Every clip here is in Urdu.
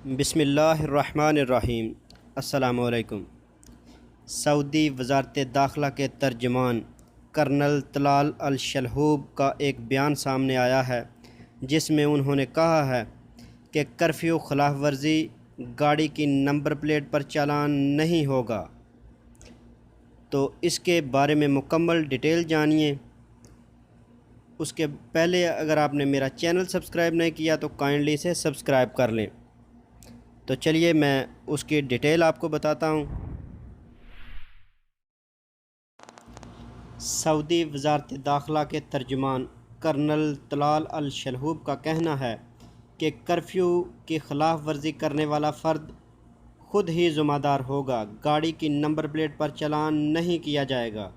بسم اللہ الرحمن الرحیم۔ السلام علیکم۔ سعودی وزارت داخلہ کے ترجمان کرنل طلال الشلہوب کا ایک بیان سامنے آیا ہے جس میں انہوں نے کہا ہے کہ کرفیو خلاف ورزی گاڑی کی نمبر پلیٹ پر چالان نہیں ہوگا۔ تو اس کے بارے میں مکمل ڈیٹیل جانیے۔ اس کے پہلے اگر آپ نے میرا چینل سبسکرائب نہیں کیا تو کائنڈلی اسے سبسکرائب کر لیں۔ تو چلیے میں اس کی ڈیٹیل آپ کو بتاتا ہوں۔ سعودی وزارت داخلہ کے ترجمان کرنل طلال الشلہوب کا کہنا ہے کہ کرفیو کی خلاف ورزی کرنے والا فرد خود ہی ذمہ دار ہوگا، گاڑی کی نمبر پلیٹ پر چالان نہیں کیا جائے گا۔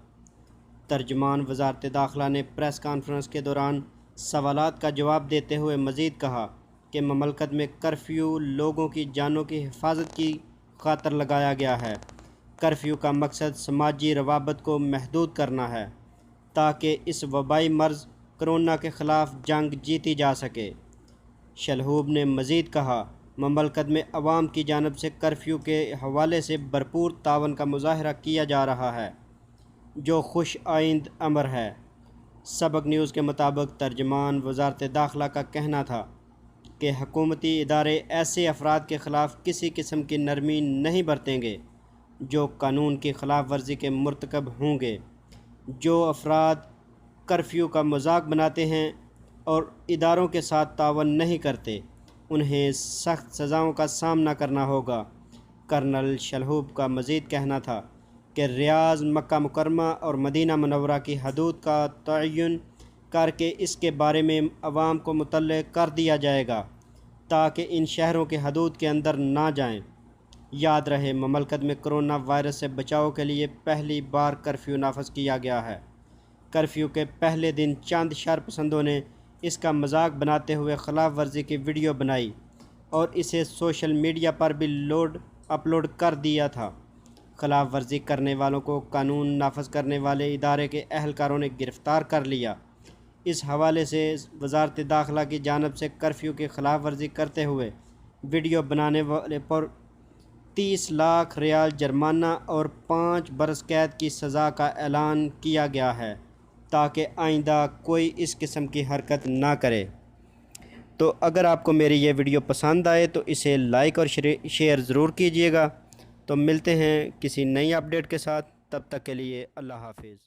ترجمان وزارت داخلہ نے پریس کانفرنس کے دوران سوالات کا جواب دیتے ہوئے مزید کہا کہ مملکت میں کرفیو لوگوں کی جانوں کی حفاظت کی خاطر لگایا گیا ہے۔ کرفیو کا مقصد سماجی روابط کو محدود کرنا ہے تاکہ اس وبائی مرض کرونا کے خلاف جنگ جیتی جا سکے۔ شلہوب نے مزید کہا، مملکت میں عوام کی جانب سے کرفیو کے حوالے سے بھرپور تعاون کا مظاہرہ کیا جا رہا ہے، جو خوش آئند امر ہے۔ سبق نیوز کے مطابق ترجمان وزارت داخلہ کا کہنا تھا کہ حکومتی ادارے ایسے افراد کے خلاف کسی قسم کی نرمی نہیں برتیں گے جو قانون کی خلاف ورزی کے مرتکب ہوں گے۔ جو افراد کرفیو کا مذاق بناتے ہیں اور اداروں کے ساتھ تعاون نہیں کرتے، انہیں سخت سزاؤں کا سامنا کرنا ہوگا۔ کرنل شلہوب کا مزید کہنا تھا کہ ریاض، مکہ مکرمہ اور مدینہ منورہ کی حدود کا تعین کر کے اس کے بارے میں عوام کو مطلع کر دیا جائے گا تاکہ ان شہروں کے حدود کے اندر نہ جائیں۔ یاد رہے، مملکت میں کرونا وائرس سے بچاؤ کے لیے پہلی بار کرفیو نافذ کیا گیا ہے۔ کرفیو کے پہلے دن چند شر پسندوں نے اس کا مذاق بناتے ہوئے خلاف ورزی کی ویڈیو بنائی اور اسے سوشل میڈیا پر بھی اپلوڈ کر دیا تھا۔ خلاف ورزی کرنے والوں کو قانون نافذ کرنے والے ادارے کے اہلکاروں نے گرفتار کر لیا۔ اس حوالے سے وزارت داخلہ کی جانب سے کرفیو کی خلاف ورزی کرتے ہوئے ویڈیو بنانے والے پر 30 لاکھ ریال جرمانہ اور 5 برس قید کی سزا کا اعلان کیا گیا ہے تاکہ آئندہ کوئی اس قسم کی حرکت نہ کرے۔ تو اگر آپ کو میری یہ ویڈیو پسند آئے تو اسے لائک اور شیئر ضرور کیجیے گا۔ تو ملتے ہیں کسی نئی اپڈیٹ کے ساتھ، تب تک کے لیے اللہ حافظ۔